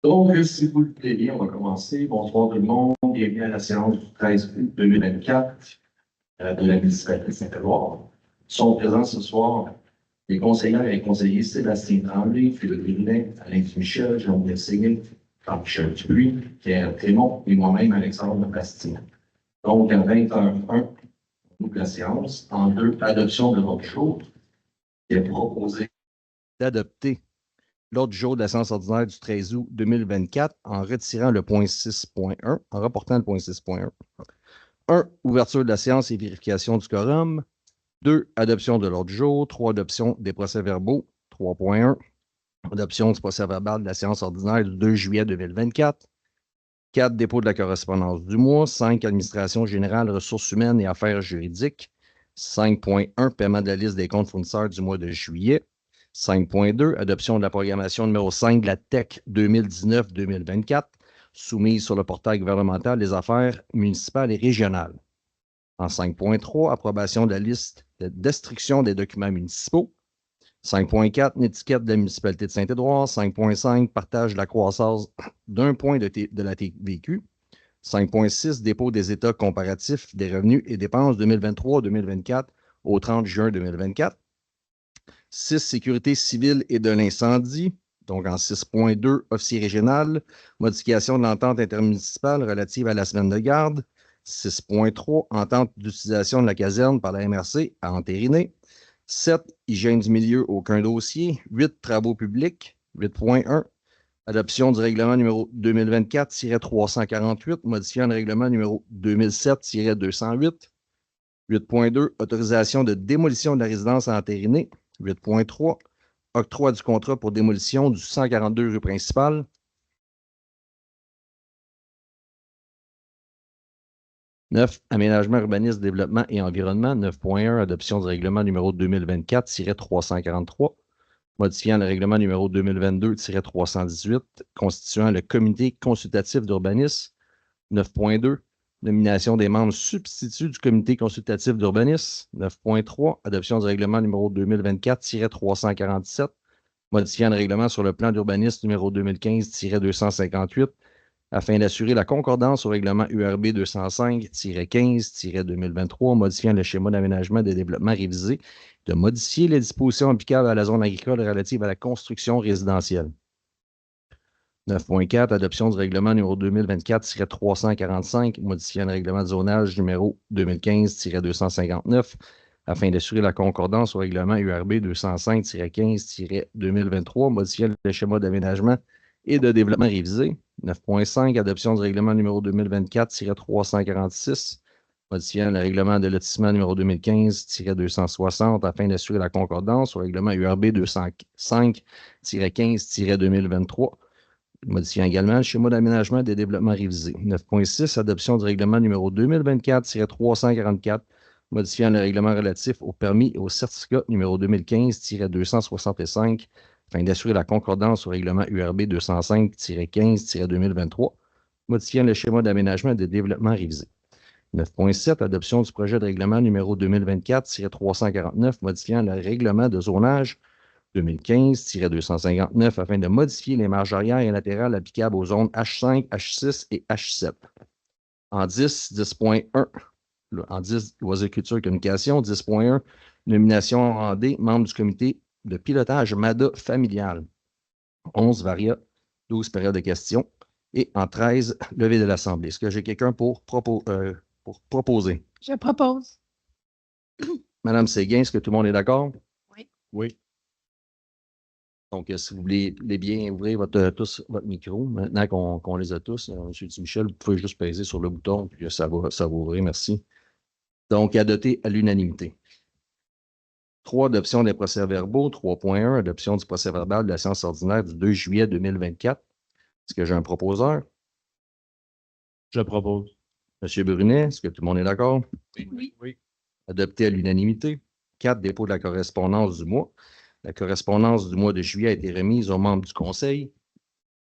Donc, si vous le voulez bien, on va commencer. Bonsoir tout le monde. Bienvenue à la séance du 13 août 2024 de la municipalité de Saint-Éloire. Sont présents ce soir les conseillères et conseillers Sébastien Tremblay, Philippe Brunet, Alain Michel, Jean-Pierre Séguin, Jean-Michel Dupuis, Pierre Trémont et moi-même, Alexandre Bastien. Donc, à 20h01, on ouvre la séance. En deux, adoption de l'ordre du jour qui est proposé d'adopter l'ordre du jour de la séance ordinaire du 13 août 2024 en retirant le point 6.1, en reportant le point 6.1. 1. Ouverture de la séance et vérification du quorum. 2. Adoption de l'ordre du jour. 3. Adoption des procès-verbaux. 3.1. Adoption du procès-verbal de la séance ordinaire du 2 juillet 2024. 4. Dépôt de la correspondance du mois. 5. Administration générale, ressources humaines et affaires juridiques. 5.1. Paiement de la liste des comptes fournisseurs du mois de juillet. 5.2. Adoption de la programmation numéro 5 de la TEC 2019-2024, soumise sur le portail gouvernemental des affaires municipales et régionales. En 5.3, approbation de la liste de destruction des documents municipaux. 5.4, une étiquette de la municipalité de Saint-Édouard. 5.5, partage de la croissance d'un point de la TVQ. 5.6, dépôt des états comparatifs des revenus et dépenses 2023-2024 au 30 juin 2024. 6, sécurité civile et de l'incendie. Donc, en 6.2, officier régional, modification de l'entente intermunicipale relative à la semaine de garde. 6.3, entente d'utilisation de la caserne par la MRC à entériner. 7, hygiène du milieu, aucun dossier. 8, travaux publics. 8.1, adoption du règlement numéro 2024-348, modifiant le règlement numéro 2007-208. 8.2, autorisation de démolition de la résidence à entériner. 8.3, octroi du contrat pour démolition du 142 rue principale. 9, aménagement, urbanisme, développement et environnement. 9.1, adoption du règlement numéro 2024-343, modifiant le règlement numéro 2022-318, constituant le comité consultatif d'urbanisme. 9.2, nomination des membres substituts du comité consultatif d'urbanisme. 9.3, adoption du règlement numéro 2024-347, modifiant le règlement sur le plan d'urbanisme numéro 2015-258, afin d'assurer la concordance au règlement URB 205-15-2023, modifiant le schéma d'aménagement des développements révisé, de modifier les dispositions applicables à la zone agricole relative à la construction résidentielle. 9.4, adoption du règlement numéro 2024-345, modifiant le règlement de zonage numéro 2015-259, afin d'assurer la concordance au règlement URB 205-15-2023, modifiant le schéma d'aménagement et de développement révisé. 9.5, adoption du règlement numéro 2024-346, modifiant le règlement de lotissement numéro 2015-260 afin d'assurer la concordance au règlement URB 205-15-2023, modifiant également le schéma d'aménagement des développements révisés. 9.6, adoption du règlement numéro 2024-344, modifiant le règlement relatif au permis et au certificat numéro 2015-265, afin d'assurer la concordance au règlement URB 205-15-2023, modifiant le schéma d'aménagement des développements révisés. 9.7, adoption du projet de règlement numéro 2024-349, modifiant le règlement de zonage 2015-259 afin de modifier les marges arrière et latérales applicables aux zones H5, H6 et H7. En 10, 10.1, en 10, loisirs, culture et communication. 10.1, nomination en D, membre du comité de pilotage MADA familial. 11, varia, 12, période de questions. Et en 13, levée de l'Assemblée. Est-ce que j'ai quelqu'un pour proposer? Je propose. Madame Séguin, est-ce que tout le monde est d'accord? Oui. Oui. Donc, si vous voulez bien ouvrir tous votre micro, maintenant qu'on les a tous, M. Michel, vous pouvez juste peser sur le bouton, puis ça va ouvrir, merci. Donc, adopté à l'unanimité. 3, adoption des procès-verbaux. 3.1, adoption du procès-verbal de la séance ordinaire du 2 juillet 2024. Est-ce que j'ai un proposeur? Je propose. M. Brunet, est-ce que tout le monde est d'accord? Oui. Adopté à l'unanimité. 4, dépôt de la correspondance du mois. La correspondance du mois de juillet a été remise aux membres du Conseil.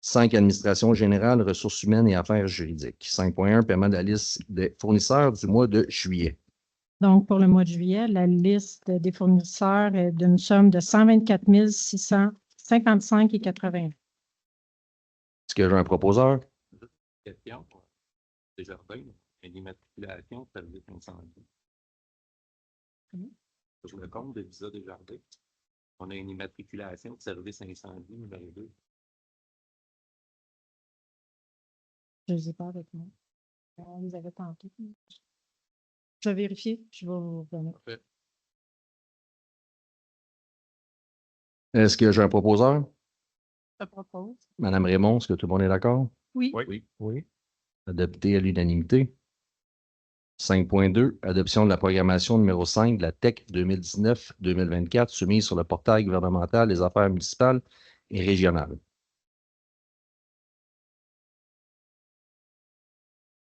5, administration générale, ressources humaines et affaires juridiques. 5.1, paiement de la liste des fournisseurs du mois de juillet. Donc, pour le mois de juillet, la liste des fournisseurs est d'une somme de 124 655,80. Est-ce que j'ai un proposeur? Question. Desjardins, une immatriculation service incendie. Comment? Sur le compte de Visa Desjardins, on a une immatriculation de service incendie numéro 2. Je ne les ai pas avec moi. On les avait tantôt. Je vais vérifier, je vais vous revenir. Parfait. Est-ce que j'ai un proposeur? Je propose. Madame Raymond, est-ce que tout le monde est d'accord? Oui. Oui. Oui. Adopté à l'unanimité. 5.2, adoption de la programmation numéro 5 de la TEC 2019-2024 soumise sur le portail gouvernemental des affaires municipales et régionales.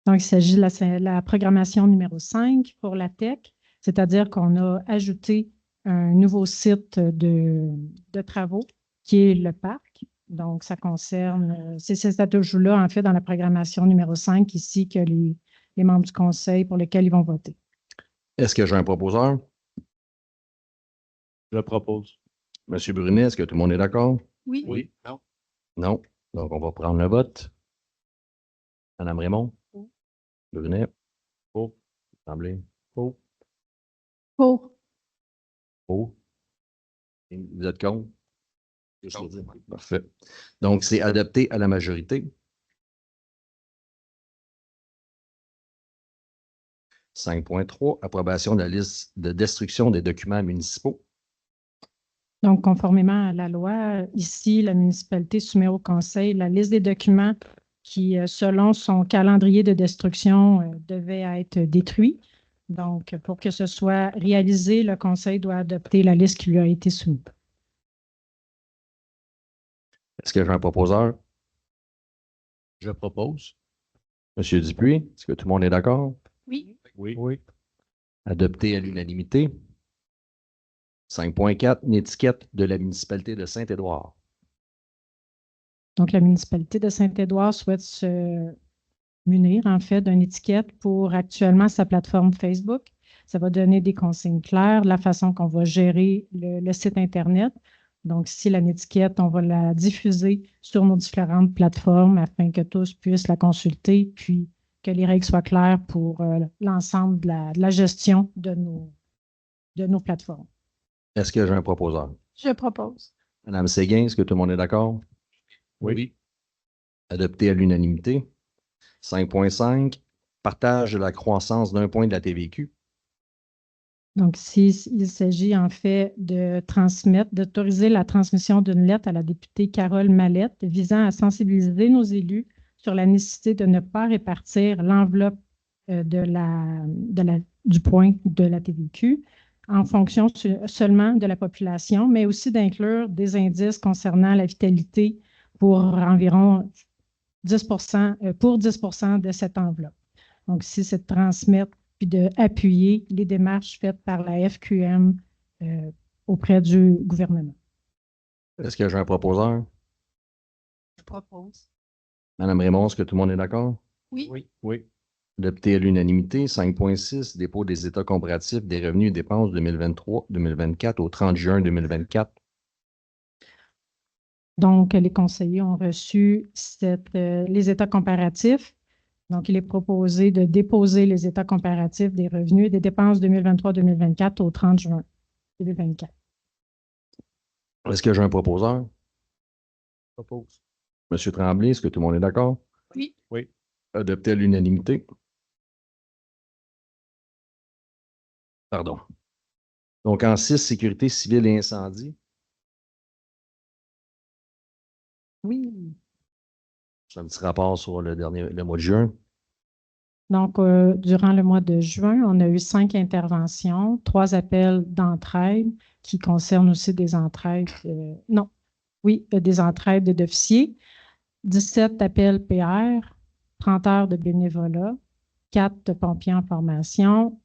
Donc, il s'agit de la programmation numéro 5 pour la TEC, c'est-à-dire qu'on a ajouté un nouveau site de travaux qui est le parc. Donc, ça concerne, c'est cet ajout-là, en fait, dans la programmation numéro 5 ici que les membres du conseil pour lesquels ils vont voter. Est-ce que j'ai un proposeur? Je propose. Monsieur Brunet, est-ce que tout le monde est d'accord? Oui. Oui. Non. Non. Donc, on va prendre le vote. Madame Raymond? Oui. Brunet? Pour. Tremblay? Pour. Pour. Oh. Vous êtes contre? Juste Contre. le dire. Parfait. Donc, c'est adopté à la majorité. 5.3, approbation de la liste de destruction des documents municipaux. Donc, conformément à la loi, ici, la municipalité soumet au conseil la liste des documents qui, selon son calendrier de destruction, devaient être détruits. Donc, pour que ce soit réalisé, le conseil doit adopter la liste qui lui a été soumise. Est-ce que j'ai un proposeur? Je propose. Monsieur Dupuis, est-ce que tout le monde est d'accord? Oui. Oui. Oui. Adopté à l'unanimité. 5.4, une étiquette de la municipalité de Saint-Édouard. Donc, la municipalité de Saint-Édouard souhaite se munir, en fait, d'une étiquette pour actuellement sa plateforme Facebook. Ça va donner des consignes claires, la façon qu'on va gérer le site Internet. Donc, si la étiquette, on va la diffuser sur nos différentes plateformes afin que tous puissent la consulter, puis que les règles soient claires pour l'ensemble de la gestion de nos plateformes. Est-ce que j'ai un proposeur? Je propose. Madame Séguin, est-ce que tout le monde est d'accord? Oui. Adopté à l'unanimité. 5.5, partage de la croissance d'un point de la TVQ. Donc, il s'agit en fait d'autoriser la transmission d'une lettre à la députée Carole Mallette visant à sensibiliser nos élus sur la nécessité de ne pas répartir l'enveloppe du point de la TVQ en fonction seulement de la population, mais aussi d'inclure des indices concernant la vitalité pour environ 10 pour 10 de cette enveloppe. Donc, si c'est de transmettre puis d'appuyer les démarches faites par la FQM auprès du gouvernement. Est-ce que j'ai un proposeur? Je propose. Madame Raymond, est-ce que tout le monde est d'accord? Oui. Oui. Oui. Adopté à l'unanimité. 5.6, dépôt des états comparatifs des revenus et dépenses 2023-2024 au 30 juin 2024. Donc, les conseillers ont reçu les états comparatifs. Donc, il est proposé de déposer les états comparatifs des revenus et des dépenses 2023-2024 au 30 juin 2024. Est-ce que j'ai un proposeur? Je propose. Monsieur Tremblay, est-ce que tout le monde est d'accord? Oui. Oui. Adopté à l'unanimité. Pardon. Donc, en 6, sécurité civile et incendie. Oui. C'est un petit rapport sur le mois de juin. Donc, durant le mois de juin, on a eu 5 interventions, 3 appels d'entraide qui concernent aussi des entraides, des entraides d'officiers, 17 appels PR, 30 heures de bénévolat, 4 pompiers en formation,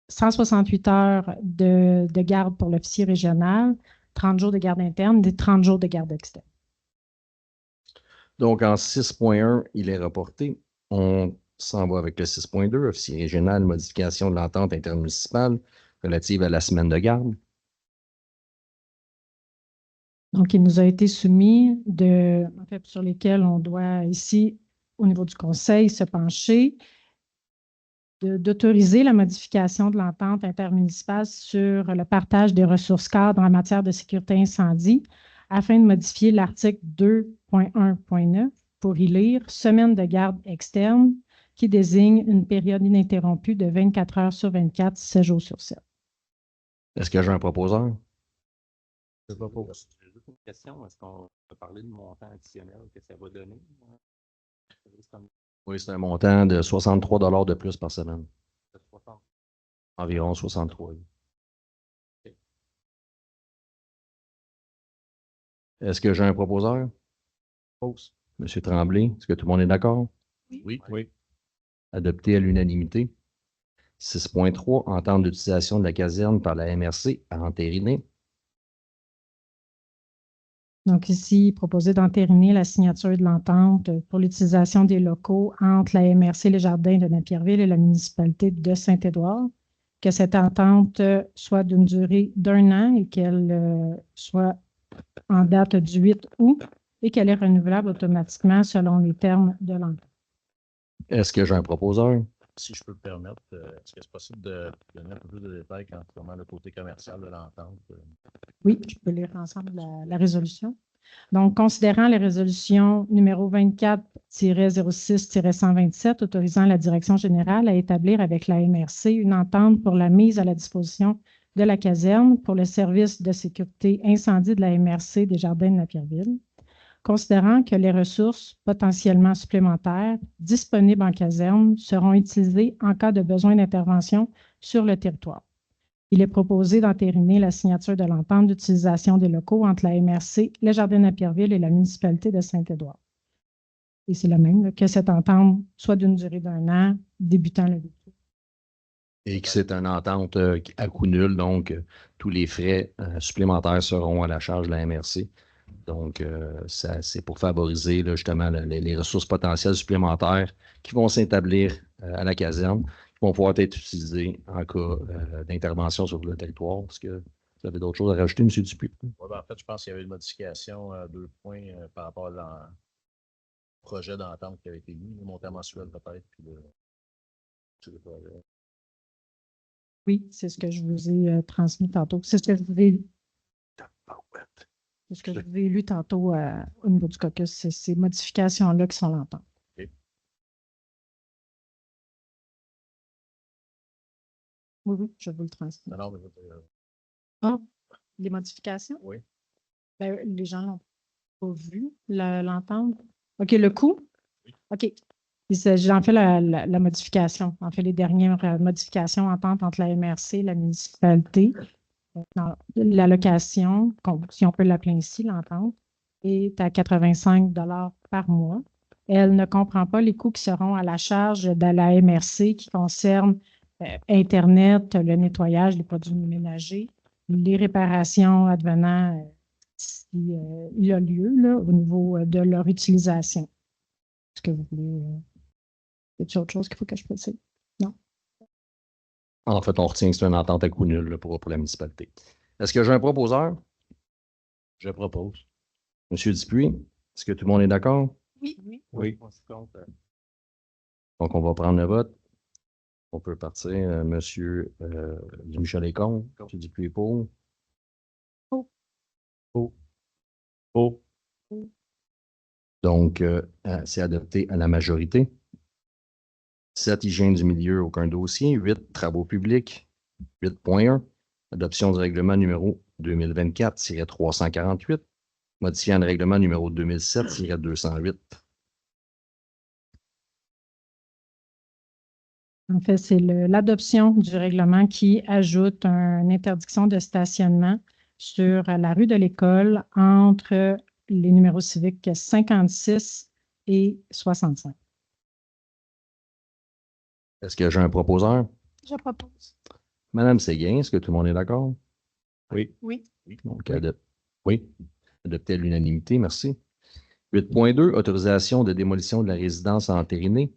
168 heures de garde pour l'officier régional, 30 jours de garde interne et 30 jours de garde externe. Donc, en 6.1, il est reporté. On s'en va avec le 6.2, officier régional, modification de l'entente intermunicipale relative à la semaine de garde. Donc, il nous a été soumis en fait, sur lesquels on doit ici, au niveau du conseil, se pencher, d'autoriser la modification de l'entente intermunicipale sur le partage des ressources cadres en matière de sécurité incendie afin de modifier l'article 2.1.9 pour y lire semaine de garde externe qui désigne une période ininterrompue de 24 heures sur 24, 7 jours sur 7. Est-ce que j'ai un proposeur? Je propose. J'ai juste une question. Est-ce qu'on peut parler de montant additionnel que ça va donner? Oui, c'est un montant de 63 $ de plus par semaine. 60. Environ 63. Est-ce que j'ai un proposeur? Propose. Monsieur Tremblay, est-ce que tout le monde est d'accord? Oui. Oui. Adopté à l'unanimité. 6.3, entente d'utilisation de la caserne par la MRC à entériner. Donc ici, proposer d'entériner la signature de l'entente pour l'utilisation des locaux entre la MRC Les Jardins de Napierville et la municipalité de Saint-Édouard, que cette entente soit d'une durée d'1 an et qu'elle soit en date du 8 août et qu'elle est renouvelable automatiquement selon les termes de l'entente. Est-ce que j'ai un proposeur? Si je peux me permettre, est-ce que c'est possible de donner un peu plus de détails concernant le côté commercial de l'entente? Oui, je peux lire ensemble la résolution. Donc, considérant les résolutions numéro 24-06-127 autorisant la direction générale à établir avec la MRC une entente pour la mise à la disposition de la caserne pour le service de sécurité incendie de la MRC des Jardins de Napierville, considérant que les ressources potentiellement supplémentaires disponibles en caserne seront utilisées en cas de besoin d'intervention sur le territoire. Il est proposé d'entériner la signature de l'entente d'utilisation des locaux entre la MRC, les Jardins de Napierville et la municipalité de Saint-Édouard. Et c'est le même, que cette entente soit d'une durée d'1 an, débutant le 8 août. Et que c'est une entente à coût nul, donc tous les frais supplémentaires seront à la charge de la MRC. Donc, c'est pour favoriser là, justement les ressources potentielles supplémentaires qui vont s'établir à la caserne, qui vont pouvoir être utilisées en cas d'intervention sur le territoire. Est-ce que vous avez d'autres choses à rajouter, M. Dupuis? Ouais, ben, en fait, je pense qu'il y avait une modification à 2 points par rapport à le projet d'entente qui avait été mis, le montant mensuel peut-être, puis le projet. Oui, c'est ce que je vous ai transmis tantôt. C'est ce que je vous ai lu tantôt au niveau du caucus. C'est ces modifications-là qui sont l'entente. OK. Oui, oui, je vous le transmets. Non, mais Ah, les modifications? oui. Ben, les gens l'ont pas vu, l'entente. OK, le coût? Oui. OK. J'en fais la modification. En fait, les dernières modifications entente entre la MRC et la municipalité. L'allocation, si on peut l'appeler ainsi, l'entente, est à 85 $ par mois. Elle ne comprend pas les coûts qui seront à la charge de la MRC qui concernent Internet, le nettoyage, les produits ménagers, les réparations advenant si il y a lieu là, au niveau de leur utilisation. Est-ce que vous voulez... y a-t-il autre chose qu'il faut que je précise? Non? En fait, on retient que c'est une entente à coût nul là, pour la municipalité. Est-ce que j'ai un proposeur? Je propose. M. Dupuis, est-ce que tout le monde est d'accord? Oui. Oui. On se compte, Donc, on va prendre le vote. On peut partir. Monsieur Michel Lécombe, M. Dupuis est pour. Oh. Donc, c'est adopté à la majorité. 7, hygiène du milieu, aucun dossier. 8, travaux publics. 8.1, adoption du règlement numéro 2024-348, modifiant le règlement numéro 2007-208. En fait, c'est l'adoption du règlement qui ajoute une interdiction de stationnement sur la rue de l'École entre les numéros civiques 56 et 65. Est-ce que j'ai un proposeur? Je propose. Madame Séguin, est-ce que tout le monde est d'accord? Oui. Oui. Donc, oui, adopté à l'unanimité, merci. 8.2, autorisation de démolition de la résidence à entériner.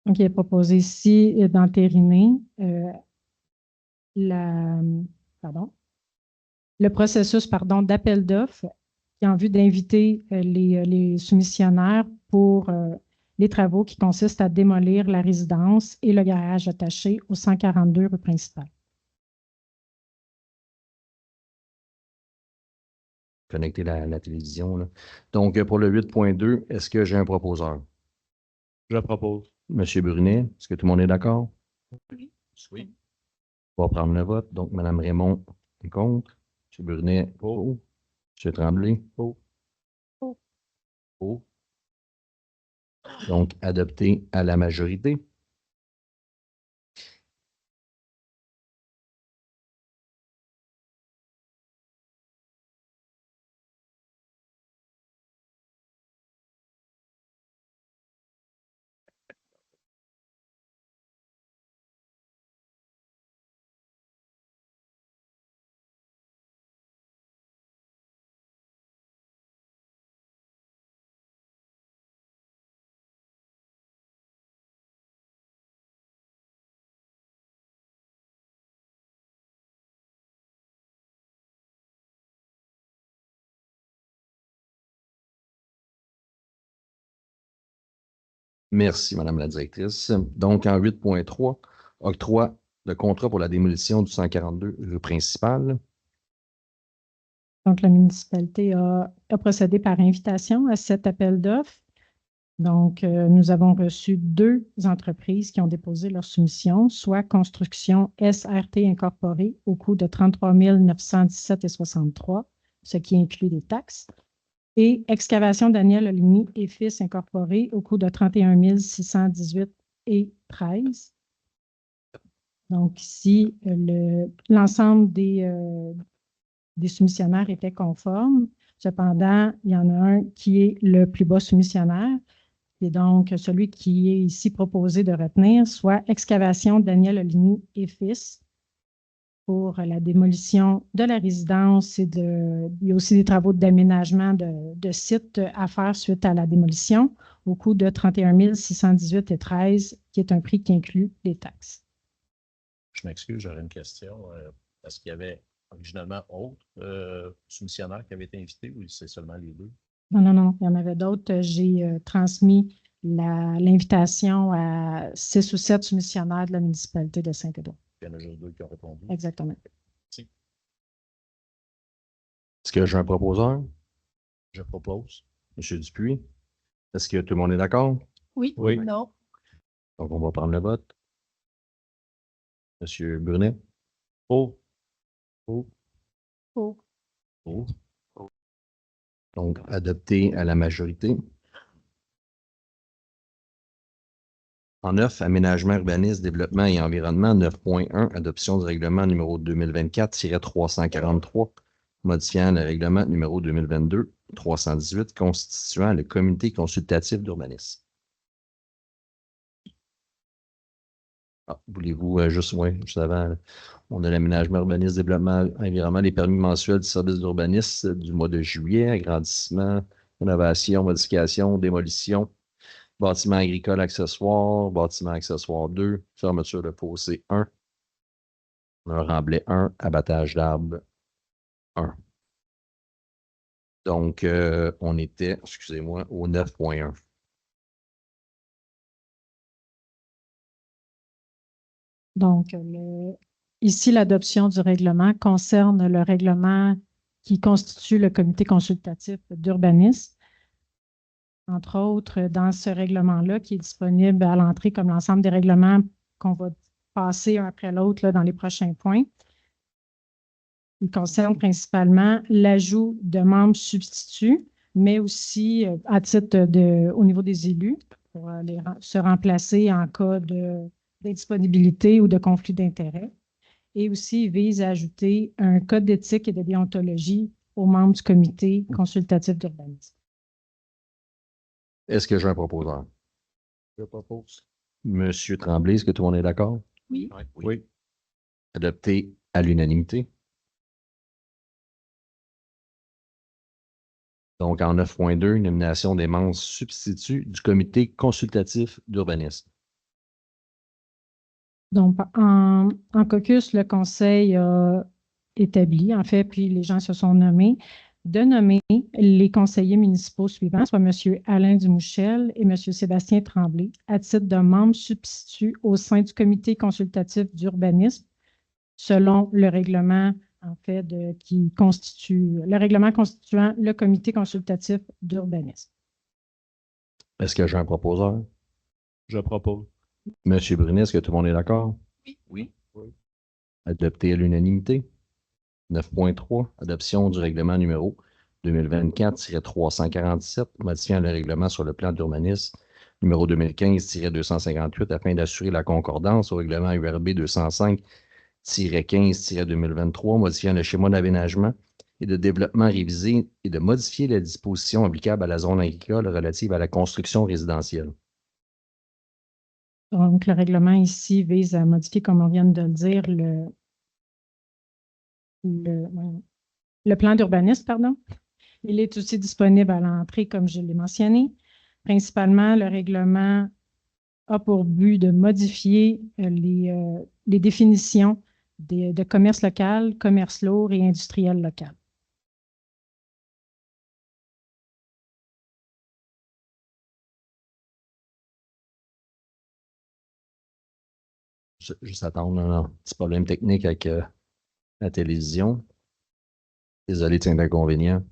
Donc, il est proposé ici d'entériner pardon, le processus, pardon, d'appel d'offres qui est en vue d'inviter les soumissionnaires pour les travaux qui consistent à démolir la résidence et le garage attaché au 142 rue principale. Connecter la télévision, là. Donc, pour le 8.2, est-ce que j'ai un proposeur? Je propose. Monsieur Brunet, est-ce que tout le monde est d'accord? Oui. On va prendre le vote. Donc, Mme Raymond est contre. M. Brunet, pour. M. Tremblay, pour. Pour. Donc, adopté à la majorité. Merci, Madame la directrice. Donc, en 8.3, octroi de contrat pour la démolition du 142 rue principale. Donc, la municipalité a procédé par invitation à cet appel d'offres. Donc, nous avons reçu 2 entreprises qui ont déposé leur soumission, soit Construction SRT Incorporée au coût de 33 917,63, ce qui inclut les taxes, et Excavation Daniel Oligny et Fils Incorporé au coût de 31 618,13. Donc, ici, l'ensemble des soumissionnaires étaient conformes. Cependant, il y en a un qui est le plus bas soumissionnaire, et donc celui qui est ici proposé de retenir, soit Excavation Daniel Oligny et Fils pour la démolition de la résidence il y a aussi des travaux d'aménagement de site à faire suite à la démolition au coût de 31 618,13, qui est un prix qui inclut les taxes. Je m'excuse, j'aurais une question. Est-ce qu'il y avait originalement autres soumissionnaires qui avaient été invités ou c'est seulement les 2? Non, il y en avait d'autres. J'ai transmis l'invitation à 6 ou 7 soumissionnaires de la municipalité de Saint-Édouard. Il y en a juste 2 qui ont répondu. Exactement. Merci. Est-ce que j'ai un proposeur? Je propose. M. Dupuis, est-ce que tout le monde est d'accord? Oui. Oui. Non. Donc, on va prendre le vote. M. Brunet? Pour. Pour. Pour. Donc, adopté à la majorité. En 9, aménagement, urbanisme, développement et environnement, 9.1, adoption du règlement numéro 2024-343, modifiant le règlement numéro 2022-318, constituant le comité consultatif d'urbanisme. Voulez-vous juste avant, on a l'aménagement, urbanisme, développement, environnement, les permis mensuels du service d'urbanisme du mois de juillet, agrandissement, rénovation, modification, démolition, bâtiment agricole accessoire, bâtiment accessoire 2, fermeture de fossé 1, un remblai 1, abattage d'arbres 1. Donc, on était, excusez-moi, au 9.1. Donc, ici, l'adoption du règlement concerne le règlement qui constitue le comité consultatif d'urbanisme. Entre autres, dans ce règlement-là, qui est disponible à l'entrée comme l'ensemble des règlements qu'on va passer un après l'autre dans les prochains points. Il concerne principalement l'ajout de membres substituts, mais aussi à titre au niveau des élus, pour se remplacer en cas d'indisponibilité ou de conflit d'intérêts. Et aussi, il vise à ajouter un code d'éthique et de déontologie aux membres du comité consultatif d'urbanisme. Est-ce que j'ai un proposeur? Je propose. Monsieur Tremblay, est-ce que tout le monde est d'accord? Oui. Oui. Adopté à l'unanimité. Donc, en 9.2, nomination des membres substituts du comité consultatif d'urbanisme. Donc, en caucus, le conseil a établi, en fait, puis les gens se sont nommés, de nommer les conseillers municipaux suivants, soit M. Alain Dumouchel et M. Sébastien Tremblay, à titre de membres substituts au sein du comité consultatif d'urbanisme, selon le règlement, en fait, le règlement constituant le comité consultatif d'urbanisme. Est-ce que j'ai un proposeur? Je propose. Monsieur Brunet, est-ce que tout le monde est d'accord? Oui. Adopté à l'unanimité. 9.3, adoption du règlement numéro 2024-347, modifiant le règlement sur le plan d'urbanisme numéro 2015-258 afin d'assurer la concordance au règlement URB 205-15-2023, modifiant le schéma d'aménagement et de développement révisé et de modifier les dispositions applicables à la zone agricole relative à la construction résidentielle. Donc, le règlement ici vise à modifier, comme on vient de le dire, le plan d'urbanisme, pardon. Il est aussi disponible à l'entrée, comme je l'ai mentionné. Principalement, le règlement a pour but de modifier les définitions de commerce local, commerce lourd et industriel local. Juste attendre un petit problème technique avec la télévision. Désolé de cet inconvénient.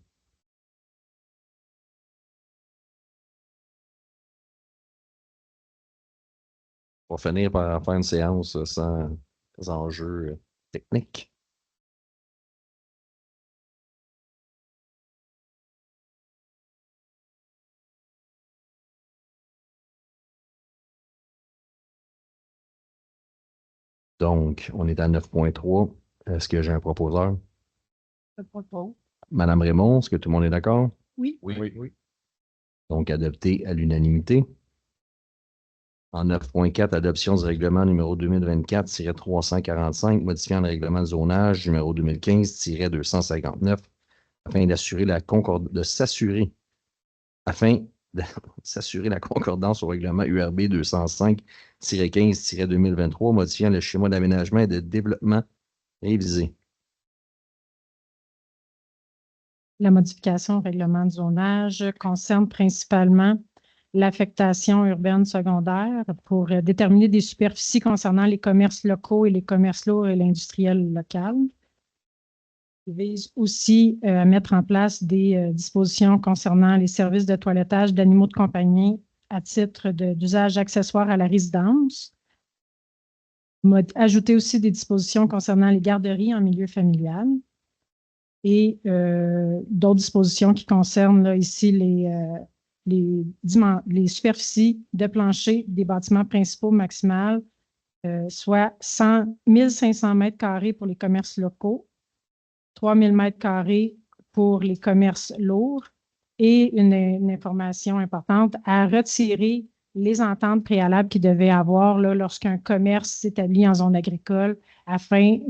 On va finir par faire une séance sans enjeux techniques. Donc, on est à 9.3. Est-ce que j'ai un proposeur? Je propose. Madame Raymond, est-ce que tout le monde est d'accord? Oui. Oui. Donc, adopté à l'unanimité. En 9.4, adoption du règlement numéro 2024-345, modifiant le règlement de zonage numéro 2015-259 afin d'assurer la concordance au règlement URB 205-15-2023, modifiant le schéma d'aménagement et de développement révisé. La modification au règlement de zonage concerne principalement l'affectation urbaine secondaire pour déterminer des superficies concernant les commerces locaux et les commerces lourds et l'industriel local. Il vise aussi à mettre en place des dispositions concernant les services de toilettage d'animaux de compagnie à titre d'usage accessoire à la résidence. Ajouter aussi des dispositions concernant les garderies en milieu familial et d'autres dispositions qui concernent là, ici les superficies de plancher des bâtiments principaux maximales, soit 1500 mètres carrés pour les commerces locaux, 3000 mètres carrés pour les commerces lourds et une information importante, à retirer les ententes préalables qu'il devait avoir là, lorsqu'un commerce s'établit en zone agricole afin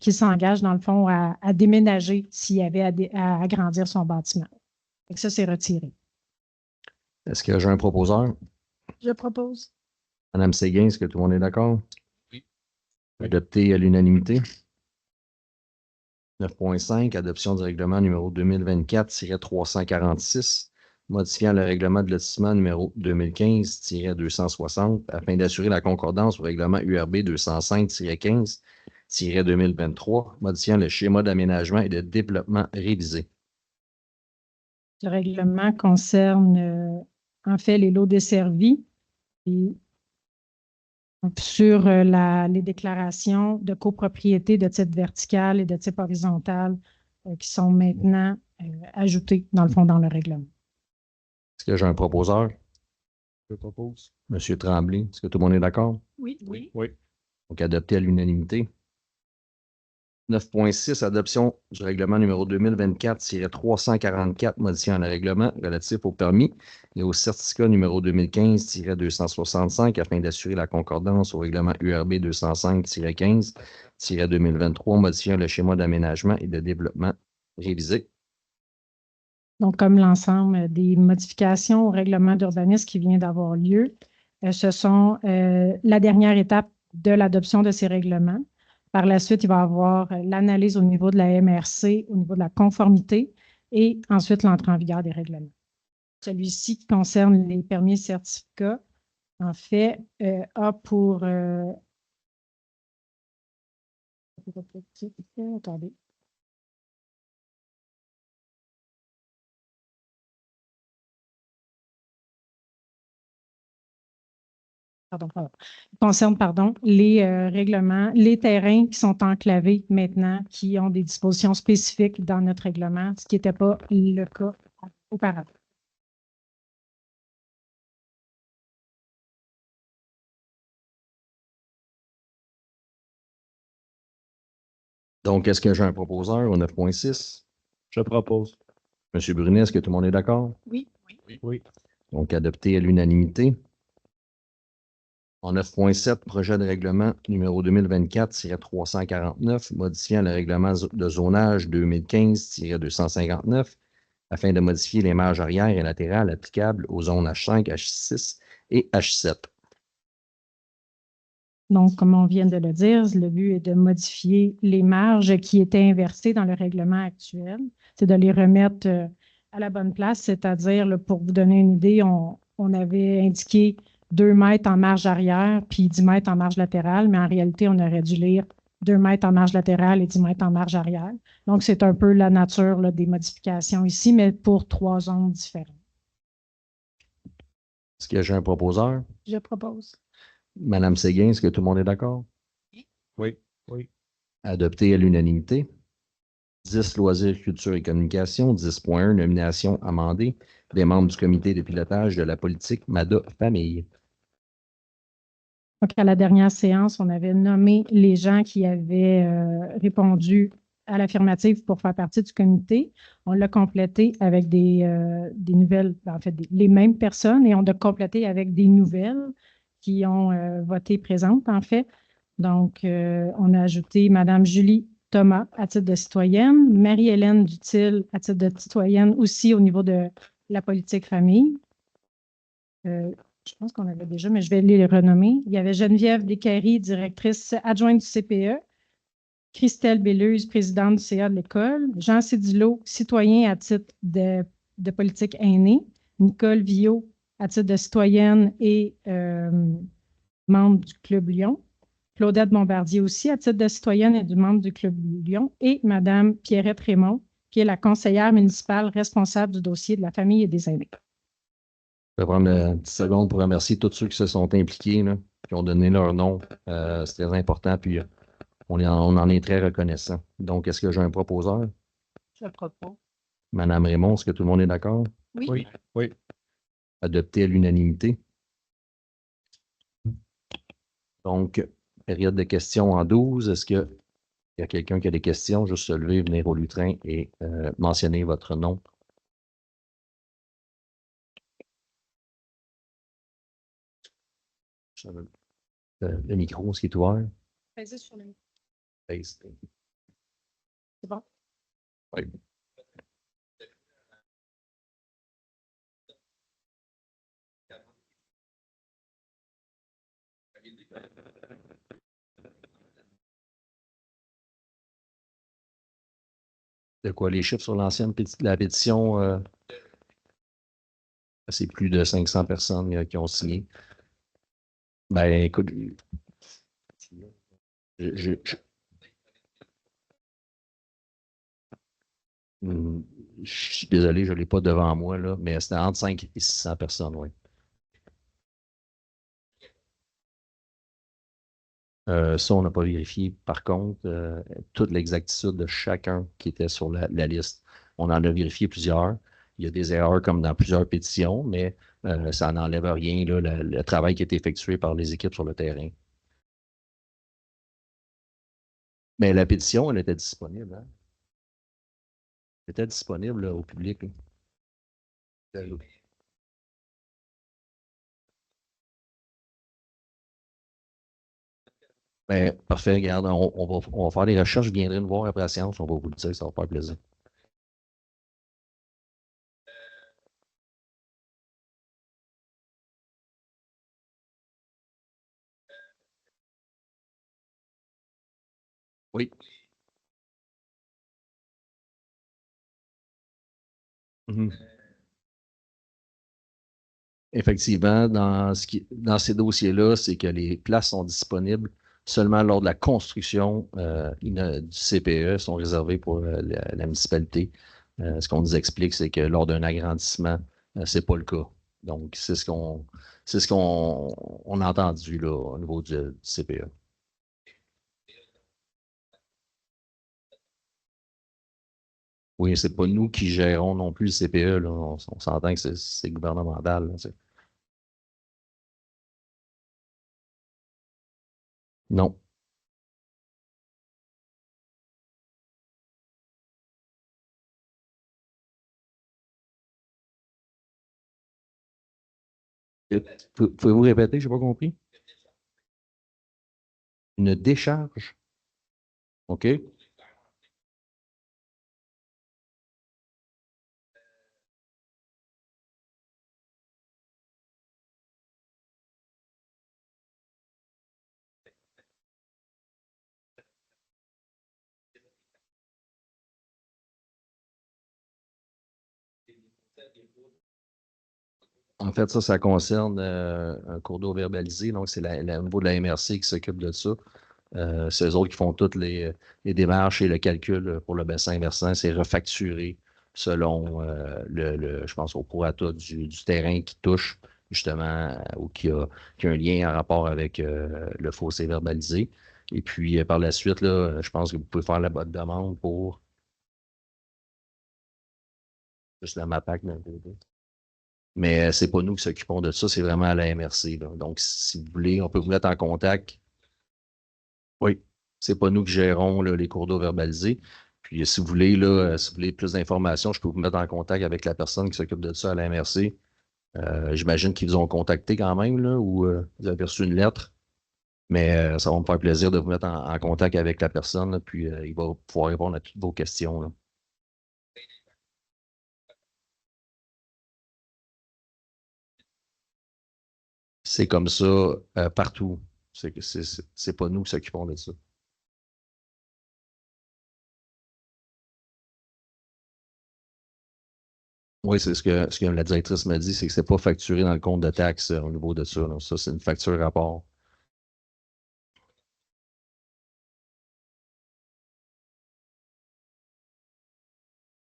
qu'il s'engage, dans le fond, à déménager s'il y avait à agrandir son bâtiment. Et ça, c'est retiré. Est-ce que j'ai un proposeur? Je propose. Madame Séguin, est-ce que tout le monde est d'accord? Oui. Adopté à l'unanimité. 9.5, adoption du règlement numéro 2024-346, modifiant le règlement de lotissement numéro 2015-260 afin d'assurer la concordance au règlement URB 205-15-2023, modifiant le schéma d'aménagement et de développement révisé. Le règlement concerne en fait les lots desservis et sur les déclarations de copropriété de type vertical et de type horizontal qui sont maintenant ajoutées, dans le fond, dans le règlement. Est-ce que j'ai un proposeur? Je propose. Monsieur Tremblay, est-ce que tout le monde est d'accord? Oui. Donc, adopté à l'unanimité. 9.6, adoption du règlement numéro 2024-344, modifiant le règlement relatif au permis et au certificat numéro 2015-265 afin d'assurer la concordance au règlement URB 205-15-2023, modifiant le schéma d'aménagement et de développement révisé. Donc, comme l'ensemble des modifications au règlement d'urbanisme qui vient d'avoir lieu, ce sont la dernière étape de l'adoption de ces règlements. Par la suite, il va y avoir l'analyse au niveau de la MRC, au niveau de la conformité, et ensuite l'entrée en vigueur des règlements. Celui-ci qui concerne les permis et certificats, en fait, a pour... attendez. Concerne, les règlements, les terrains qui sont enclavés maintenant, qui ont des dispositions spécifiques dans notre règlement, ce qui n'était pas le cas auparavant. Donc, est-ce que j'ai un proposeur au 9.6? Je propose. Monsieur Brunet, est-ce que tout le monde est d'accord? Oui. Oui. Donc, adopté à l'unanimité. En 9.7, projet de règlement numéro 2024-349, modifiant le règlement de zonage 2015-259 afin de modifier les marges arrière et latérales applicables aux zones H5, H6 et H7. Donc, comme on vient de le dire, le but est de modifier les marges qui étaient inversées dans le règlement actuel. C'est de les remettre à la bonne place, c'est-à-dire, là, pour vous donner une idée, on avait indiqué 2 mètres en marge arrière puis 10 mètres en marge latérale, mais en réalité, on aurait dû lire 2 mètres en marge latérale et 10 mètres en marge arrière. Donc, c'est un peu la nature là, des modifications ici, mais pour 3 zones différentes. Est-ce que j'ai un proposeur? Je propose. Madame Séguin, est-ce que tout le monde est d'accord? Oui. Oui. Adopté à l'unanimité. 10, loisirs, culture et communication. 10.1, nomination amendée des membres du comité de pilotage de la politique MADA Famille. Donc, à la dernière séance, on avait nommé les gens qui avaient répondu à l'affirmative pour faire partie du comité. On l'a complété avec des nouvelles, en fait, les mêmes personnes, et on l'a complété avec des nouvelles qui ont voté présentes, en fait. Donc, on a ajouté Mme Julie Thomas à titre de citoyenne, Marie-Hélène Dutil à titre de citoyenne aussi au niveau de la politique famille. Je pense qu'on avait déjà, mais je vais les renommer. Il y avait Geneviève Descaries, directrice adjointe du CPE. Christelle Belleuse, présidente du CA de l'école. Jean Cédillo, citoyen à titre de politique aînée. Nicole Viau, à titre de citoyenne et membre du Club Lyon. Claudette Bombardier aussi, à titre de citoyenne et du membre du Club Lyon. Et Mme Pierrette Raymond, qui est la conseillère municipale responsable du dossier de la famille et des aînés. Je vais prendre une petite seconde pour remercier tous ceux qui se sont impliqués, là, qui ont donné leur nom. C'est très important, puis on en est très reconnaissant. Donc, est-ce que j'ai un proposeur? Je le propose. Madame Raymond, est-ce que tout le monde est d'accord? Oui. Oui. Adopté à l'unanimité. Donc, période de questions en 12. Est-ce qu'il y a quelqu'un qui a des questions? Juste se lever, venir au lutrin et mentionner votre nom. Le micro, est-ce qu'il est ouvert? Pesez sur le micro. Pèse. C'est bon? Oui. De quoi les chiffres sur l'ancienne la pétition? C'est plus de 500 personnes qui ont signé. Ben, écoute, je, je- je suis désolé, je ne l'ai pas devant moi, là, mais c'était entre 5 et 600 personnes, oui. Ça, on n'a pas vérifié. Par contre, toute l'exactitude de chacun qui était sur la liste. On en a vérifié plusieurs. Il y a des erreurs comme dans plusieurs pétitions, mais ça n'enlève rien, là, le travail qui est effectué par les équipes sur le terrain. Mais la pétition, elle était disponible. Hein? Elle était disponible là, au public. Là. Ben, parfait, regarde, on va faire des recherches, je viendrai nous voir après la séance, on va vous le dire, ça va faire plaisir. Oui. Mhm. Effectivement, dans ces dossiers-là, c'est que les places sont disponibles seulement lors de la construction du CPE, sont réservées pour la municipalité. Ce qu'on nous explique, c'est que lors d'un agrandissement, c'est pas le cas. Donc, c'est ce qu'on on a entendu là, au niveau du CPE. Oui, c'est pas nous qui gérons non plus le CPE, là. On s'entend que c'est gouvernemental, là, non. Pouvez-vous répéter? Je n'ai pas compris. Une décharge? OK. En fait, ça concerne un cours d'eau verbalisé. Donc, c'est au niveau de la MRC qui s'occupe de ça. C'est eux autres qui font toutes les démarches et le calcul pour le bassin versant. C'est refacturé selon, je pense, au prorata du terrain qui touche, justement, ou qui a un lien en rapport avec le fossé verbalisé. Et puis, par la suite, là, je pense que vous pouvez faire la bonne demande pour juste la MAPAC d'un côté. Mais c'est pas nous qui s'occupons de ça, c'est vraiment à la MRC, là. Donc, si vous voulez, on peut vous mettre en contact. Oui, c'est pas nous qui gérons là, les cours d'eau verbalisés. Puis, si vous voulez, là, si vous voulez plus d'informations, je peux vous mettre en contact avec la personne qui s'occupe de ça à la MRC. J'imagine qu'ils vous ont contacté quand même, là, ou vous avez reçu une lettre. Mais ça va me faire plaisir de vous mettre en contact avec la personne, là, puis il va pouvoir répondre à toutes vos questions, là. C'est comme ça partout. C'est pas nous qui s'occupons de ça. Oui, c'est ce que la directrice m'a dit, c'est que c'est pas facturé dans le compte de taxes au niveau de ça, là. Ça, c'est une facture à part.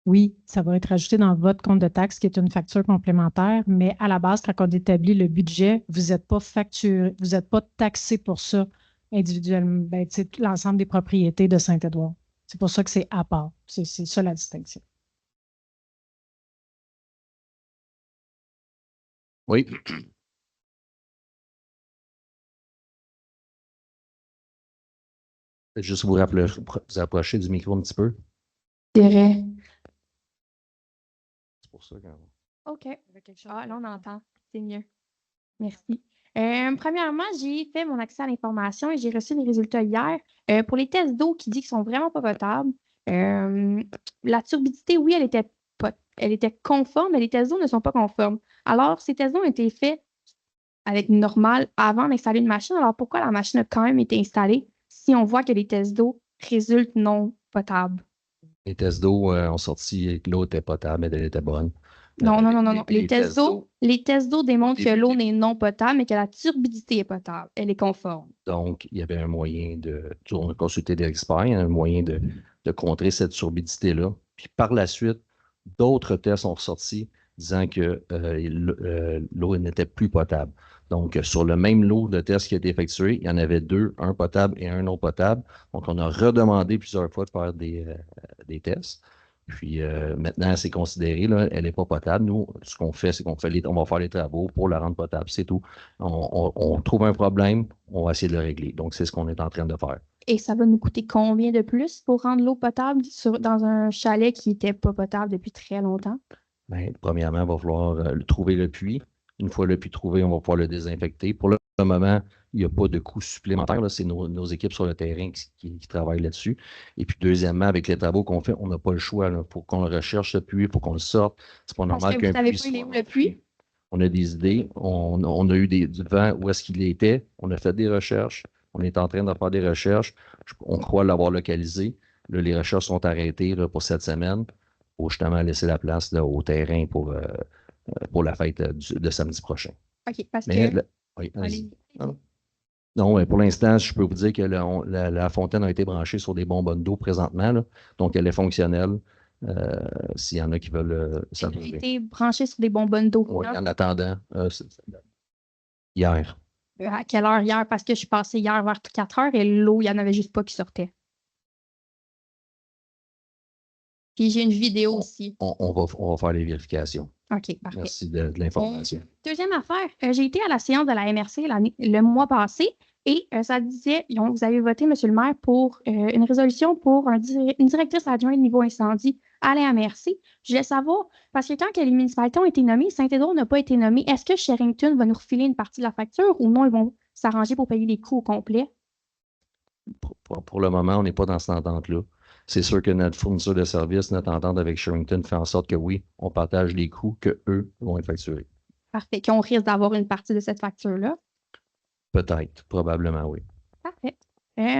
Oui, ça va être ajouté dans votre compte de taxe qui est une facture complémentaire, mais à la base, quand on établit le budget, vous n'êtes pas facturé, vous n'êtes pas taxé pour ça individuellement, ben, tu sais, l'ensemble des propriétés de Saint-Édouard. C'est pour ça que c'est à part. C'est ça la distinction. Oui, faites juste vous approcher du micro un petit peu. Dirais. C'est pour ça que... OK. Ah, là, on entend. C'est mieux. Merci. Premièrement, j'ai fait mon accès à l'information et j'ai reçu les résultats hier. Pour les tests d'eau qui disent qu'ils sont vraiment pas potables, la turbidité, oui, elle était conforme, mais les tests d'eau ne sont pas conformes. Alors, ces tests d'eau ont été faits avec normal avant d'installer une machine. Alors, pourquoi la machine a quand même été installée si on voit que les tests d'eau résultent non potables? Les tests d'eau ont sorti et que l'eau était potable, mais elle était bonne. Non, non, non, non, non. Les Les tests d'eau démontrent que début l'eau n'est non potable, mais que la turbidité est potable. Elle est conforme. Donc, il y avait un moyen on a consulté des experts, il y a un moyen de contrer cette turbidité-là. Puis par la suite, d'autres tests sont ressortis disant que l'eau n'était plus potable. Donc, sur le même lot de tests qui a été effectué, il y en avait deux, un potable et un non potable. Donc, on a redemandé plusieurs fois de faire des tests. Puis maintenant, c'est considéré, là, elle n'est pas potable. Nous, ce qu'on fait, c'est on va faire les travaux pour la rendre potable. C'est tout. On trouve un problème, on va essayer de le régler. Donc, c'est ce qu'on est en train de faire. Et ça va nous coûter combien de plus pour rendre l'eau potable dans un chalet qui n'était pas potable depuis très longtemps? Bien, premièrement, il va falloir trouver le puits. Une fois le puits trouvé, on va pouvoir le désinfecter. Pour le moment, il n'y a pas de coût supplémentaire, là. C'est nos équipes sur le terrain qui travaillent là-dessus. Et puis, deuxièmement, avec les travaux qu'on fait, on n'a pas le choix. Il faut qu'on le recherche, le puits, il faut qu'on le sorte. C'est pas normal qu'un puits soit... Vous savez pas, il est où le puits? On a des idées. On a eu du vent où est-ce qu'il était. On a fait des recherches. On est en train de faire des recherches. On croit l'avoir localisé. Là, les recherches sont arrêtées là, pour cette semaine pour justement laisser la place là, au terrain pour la fête de samedi prochain. OK, parce Mais, que. oui, allez-y. Allez-y. Non, mais pour l'instant, je peux vous dire que la fontaine a été branchée sur des bonbonnes d'eau présentement, là. Donc elle est fonctionnelle. S'il y en a qui veulent Elle a s'amuser. été branchée sur des bonbonnes d'eau. Oui, hein? en attendant, hier. À quelle heure hier? Parce que je suis passée hier vers 4 heures et l'eau, il n'y en avait juste pas qui sortait. Puis j'ai une vidéo aussi. On va faire les vérifications. OK, parfait. Merci de l'information. Deuxième affaire, j'ai été à la séance de la MRC le mois passé et ça disait, vous avez voté, M. le maire, pour une résolution pour une directrice adjointe niveau incendie à la MRC. Je voulais savoir, parce que quand les municipalités ont été nommées, Saint-Édouard n'a pas été nommé. Est-ce que Sherrington va nous refiler une partie de la facture ou non, ils vont s'arranger pour payer les coûts au complet? Pour le moment, on n'est pas dans cette entente-là. C'est sûr que notre fournisseur de services, notre entente avec Sherrington fait en sorte que oui, on partage les coûts qu'eux vont être facturés. Parfait, qu'on risque d'avoir une partie de cette facture-là. Peut-être, probablement, oui. Parfait.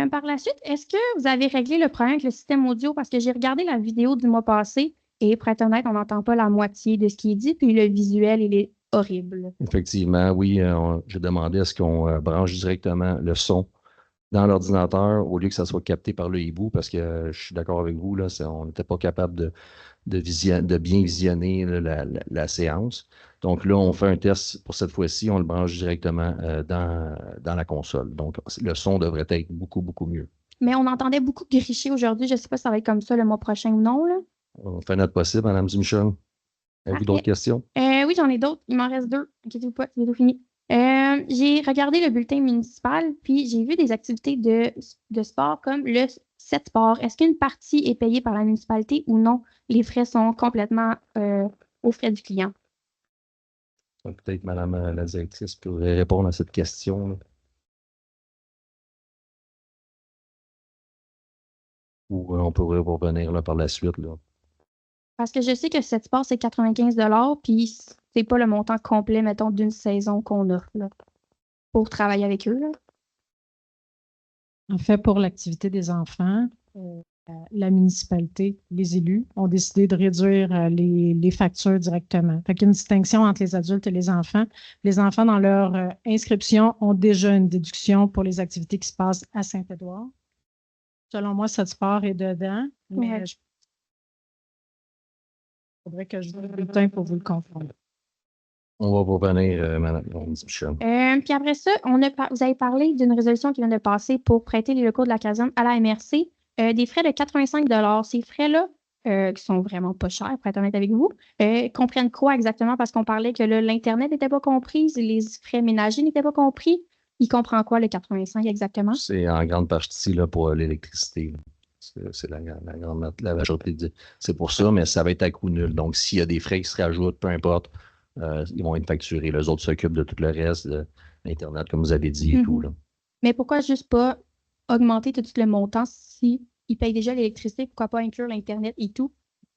Par la suite, est-ce que vous avez réglé le problème avec le système audio? Parce que j'ai regardé la vidéo du mois passé et pour être honnête, on n'entend pas la moitié de ce qui est dit, puis le visuel, il est horrible. Effectivement, oui, j'ai demandé à ce qu'on branche directement le son dans l'ordinateur au lieu que ça soit capté par le hibou parce que je suis d'accord avec vous, là, on n'était pas capable de bien visionner là, la séance. Donc là, on fait un test pour cette fois-ci, on le branche directement dans la console. Donc le son devrait être beaucoup, beaucoup mieux. Mais on entendait beaucoup gricher aujourd'hui. Je ne sais pas si ça va être comme ça le mois prochain ou non, là. On fait notre possible, Mme Dumichel. Avez-vous d'autres questions? Oui, j'en ai d'autres. Il m'en reste 2. Inquiétez-vous pas, c'est tout fini. J'ai regardé le bulletin municipal, puis j'ai vu des activités de sport comme le 7 sport. Est-ce qu'une partie est payée par la municipalité ou non? Les frais sont complètement aux frais du client. Peut-être Mme la directrice pourrait répondre à cette question, là. Ou on pourrait revenir là, par la suite, là. Parce que je sais que 7 sport, c'est 95 $, puis c'est pas le montant complet, mettons, d'une saison qu'on offre là, pour travailler avec eux, là. En fait, pour l'activité des enfants, la municipalité, les élus ont décidé de réduire les factures directement. Fait qu'il y a une distinction entre les adultes et les enfants. Les enfants, dans leur inscription, ont déjà une déduction pour les activités qui se passent à Saint-Édouard. Selon moi, cette sport est dedans, mais Ouais. il faudrait que je vous le bulletin pour vous le confirmer. On va revenir, Mme Dumichel. Puis après ça, vous avez parlé d'une résolution qui vient de passer pour prêter les locaux de la caserne à la MRC. Des frais de 85 $. Ces frais-là, qui sont vraiment pas chers, pour être honnête avec vous, comprennent quoi exactement? Parce qu'on parlait que l'Internet n'était pas compris, les frais ménagers n'étaient pas compris. Il comprend quoi, le 85 exactement? C'est en grande partie là, pour l'électricité, là. C'est la majorité. C'est pour ça, mais ça va être à coût nul. Donc, s'il y a des frais qui se rajoutent, peu importe, ils vont être facturés. Les autres s'occupent de tout le reste, de l'Internet, comme vous avez dit, et tout, là. Mais pourquoi juste pas augmenter tout le montant si ils payent déjà l'électricité? Pourquoi pas inclure l'Internet et tout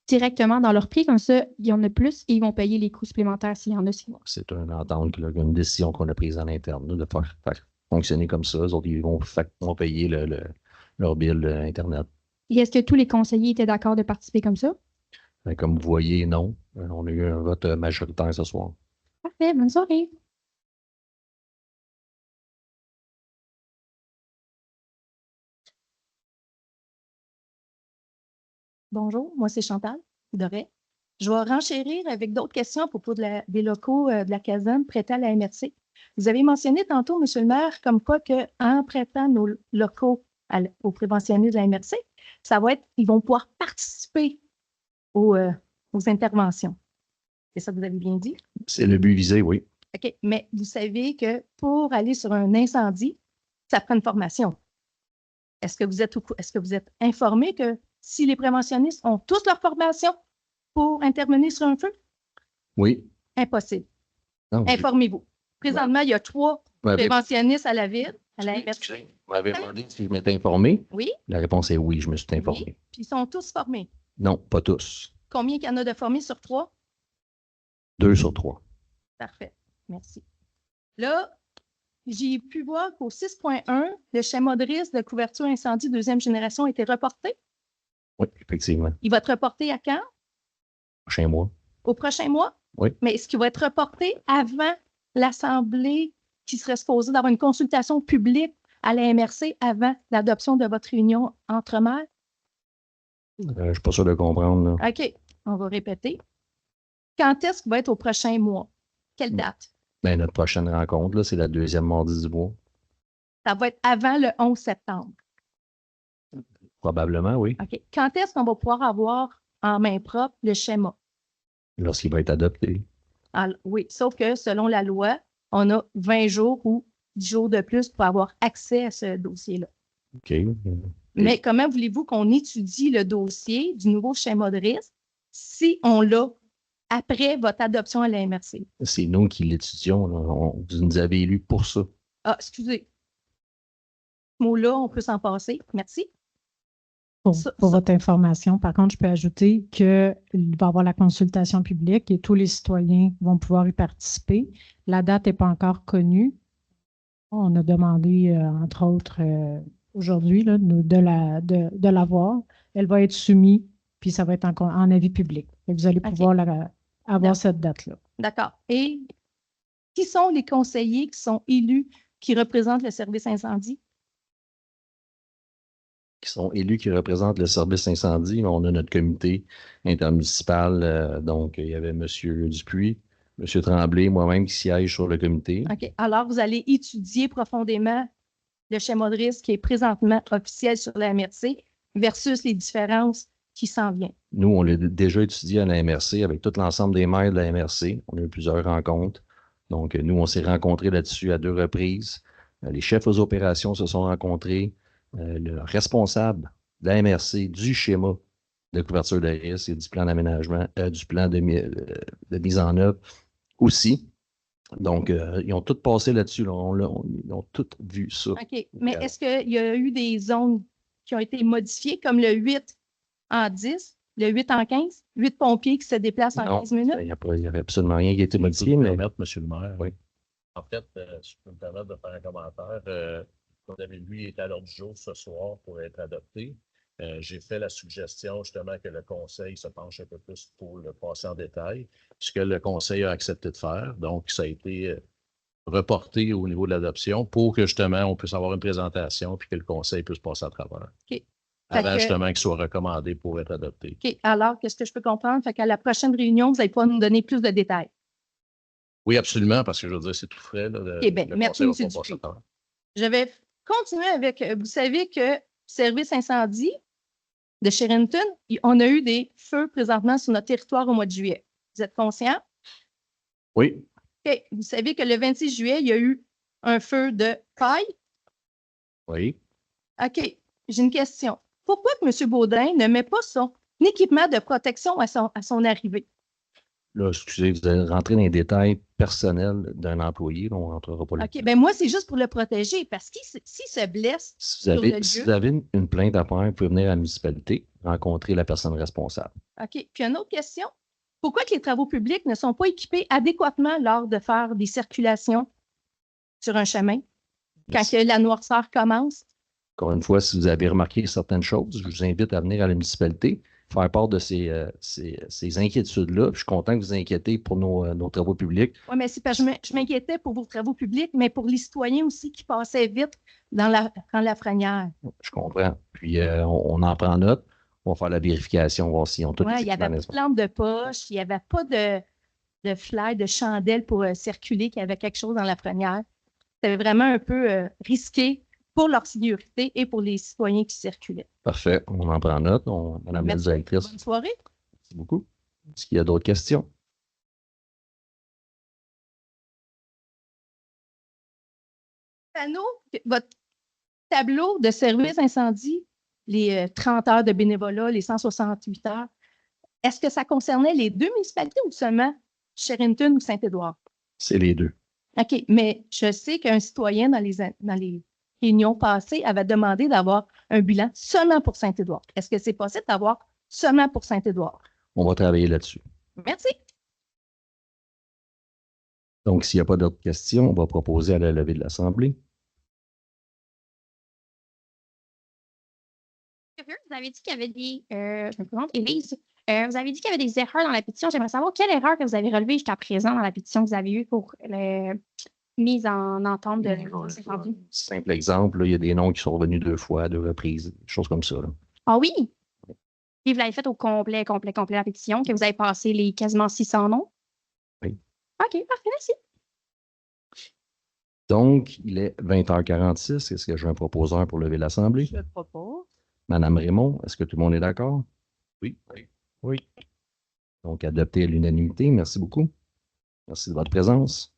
directement dans leur prix? Comme ça, il y en a plus et ils vont payer les coûts supplémentaires s'il y en a. C'est une entente, là, une décision qu'on a prise en interne, là, de faire fonctionner comme ça. Les autres, ils vont payer leur bill Internet. Et est-ce que tous les conseillers étaient d'accord de participer comme ça? Comme vous voyez, non. On a eu un vote majoritaire ce soir. Parfait, bonne soirée. Bonjour, moi c'est Chantal Doré. Je vais renchérir avec d'autres questions à propos des locaux de la caserne prêtés à la MRC. Vous avez mentionné tantôt, M. le maire, comme quoi qu'en prêtant nos locaux aux préventionnistes de la MRC, ils vont pouvoir participer aux interventions. C'est ça que vous avez bien dit? C'est le but visé, oui. OK, mais vous savez que pour aller sur un incendie, ça prend une formation. Est-ce que vous êtes informé que si les préventionnistes ont tous leur formation pour intervenir sur un feu? Oui. Impossible. Non, Informez-vous. Présentement, il y a 3 vous préventionnistes à la ville, à la MRC. Vous m'avez demandé si je m'étais informé. Oui. La réponse est oui, je me suis informé. Oui. Puis ils sont tous formés. Non, pas tous. Combien il y en a de formés sur 3? 2 sur 3. Parfait. Merci. Là, j'ai pu voir qu'au 6.1, le schéma de risque de couverture incendie deuxième génération a été reporté. Oui, effectivement. Il va être reporté à quand? Prochain mois. Au prochain mois? Oui. Mais est-ce qu'il va être reporté avant l'Assemblée qui serait supposée d'avoir une consultation publique à la MRC avant l'adoption de votre réunion entre maires? Je ne suis pas sûr de comprendre. Là. OK, on va répéter. Quand est-ce qu'il va être au prochain mois? Quelle date? Ben, notre prochaine rencontre, là, c'est la deuxième mardi du mois. Ça va être avant le 11 septembre. Probablement, oui. OK. Quand est-ce qu'on va pouvoir avoir en main propre le schéma? Lorsqu'il va être adopté. Oui, sauf que selon la loi, on a 20 jours ou 10 jours de plus pour avoir accès à ce dossier-là. OK. Mais comment voulez-vous qu'on étudie le dossier du nouveau schéma de risque si on l'a après votre adoption à la MRC? C'est nous qui l'étudions. Là. Vous nous avez élus pour ça. Ah, excusez. Ce mot-là, on peut s'en passer. Merci. Pour votre information, par contre, je peux ajouter qu'il va y avoir la consultation publique et tous les citoyens vont pouvoir y participer. La date n'est pas encore connue. On a demandé, entre autres, aujourd'hui, de l'avoir. Elle va être soumise, puis ça va être en avis public. Et vous allez pouvoir avoir cette date-là. D'accord. Et qui sont les conseillers qui sont élus qui représentent le service incendie? Qui sont élus qui représentent le service incendie. On a notre comité intermunicipal. Donc, il y avait M. Dupuis, M. Tremblay, moi-même qui siège sur le comité. OK. Alors, vous allez étudier profondément le schéma de risque qui est présentement officiel sur la MRC versus les différences qui s'en viennent. Nous, on l'a déjà étudié à la MRC avec tout l'ensemble des maires de la MRC. On a eu plusieurs rencontres. Donc, nous, on s'est rencontrés là-dessus à 2 reprises. Les chefs aux opérations se sont rencontrés. Le responsable de la MRC du schéma de couverture de risque et du plan d'aménagement, du plan de mise en œuvre aussi. Donc, ils ont tout passé là-dessus. Là. Ils ont tout vu ça. OK. Mais est-ce qu'il y a eu des zones qui ont été modifiées, comme le 8 en 10, le 8 en 15, 8 pompiers qui se déplacent en 15 minutes? Il n'y avait absolument rien qui a été Si modifié. je peux me Mais... permettre, M. le maire. Oui. En fait, si je peux me permettre de faire un commentaire, vous avez lui est à l'ordre du jour ce soir pour être adopté. J'ai fait la suggestion justement que le conseil se penche un peu plus pour le passer en détail, ce que le conseil a accepté de faire. Donc, ça a été reporté au niveau de l'adoption pour que justement on puisse avoir une présentation puis que le conseil puisse passer à travers. OK. Avant justement qu'il soit recommandé pour être adopté. OK. Alors, qu'est-ce que je peux comprendre? Fait qu'à la prochaine réunion, vous allez pouvoir nous donner plus de détails. Oui, absolument, parce que je veux dire, c'est tout frais. Là, OK, bien, merci, M. Dupuis. Je vais continuer avec, vous savez que service incendie de Sherrington, on a eu des feux présentement sur notre territoire au mois de juillet. Vous êtes conscient? Oui. OK. Vous savez que le 26 juillet, il y a eu un feu de paille? Oui. OK. J'ai une question. Pourquoi que M. Baudin ne met pas son équipement de protection à son arrivée? Là, excusez, vous allez rentrer dans les détails personnels d'un employé. On ne rentrera pas là. OK. Bien, moi, c'est juste pour le protéger parce qu'il s'il se blesse Si vous avez une plainte à faire, vous pouvez venir à la municipalité, rencontrer la personne responsable. OK. Puis, une autre question. Pourquoi que les travaux publics ne sont pas équipés adéquatement lors de faire des circulations sur un chemin quand que la noirceur commence? Encore une fois, si vous avez remarqué certaines choses, je vous invite à venir à la municipalité, faire part de ces inquiétudes-là. Je suis content que vous inquiétez pour nos travaux publics. Oui, mais c'est parce que je m'inquiétais pour vos travaux publics, mais pour les citoyens aussi qui passaient vite dans la franière. Je comprends. Puis, on en prend note. On va faire la vérification, voir s'ils ont tout. Oui, il n'y avait pas de lampe de poche, il n'y avait pas de flair, de chandelle pour circuler, qu'il y avait quelque chose dans la franière. C'était vraiment un peu risqué pour leur sécurité et pour les citoyens qui circulaient. Parfait. On en prend note. Madame la directrice. Bonne soirée. Merci beaucoup. Est-ce qu'il y a d'autres questions? Votre tableau de service incendie, les 30 heures de bénévolat, les 168 heures, est-ce que ça concernait les 2 municipalités ou seulement Sherrington ou Saint-Édouard? C'est les 2. OK, mais je sais qu'un citoyen dans les réunions passées avait demandé d'avoir un bilan seulement pour Saint-Édouard. Est-ce que c'est possible d'avoir seulement pour Saint-Édouard? On va travailler là-dessus. Merci. Donc, s'il n'y a pas d'autres questions, on va proposer à la levée de l'Assemblée. Vous avez dit qu'il y avait des. Je me présente, Élise. Vous avez dit qu'il y avait des erreurs dans la pétition. J'aimerais savoir quelle erreur que vous avez relevée jusqu'à présent dans la pétition que vous avez eue pour la mise en entente de l'incendie. Simple exemple, là, il y a des noms qui sont revenus 2 fois, à 2 reprises, des choses comme ça. Là. Ah oui? Et vous l'avez fait au complet la pétition, que vous avez passé les quasiment 600 noms? Oui. OK, parfait, merci. Donc, il est 20h46. Est-ce que j'ai un proposeur pour lever l'Assemblée? Je le propose. Madame Raymond, est-ce que tout le monde est d'accord? Oui. Oui. Donc, adopté à l'unanimité. Merci beaucoup. Merci de votre présence.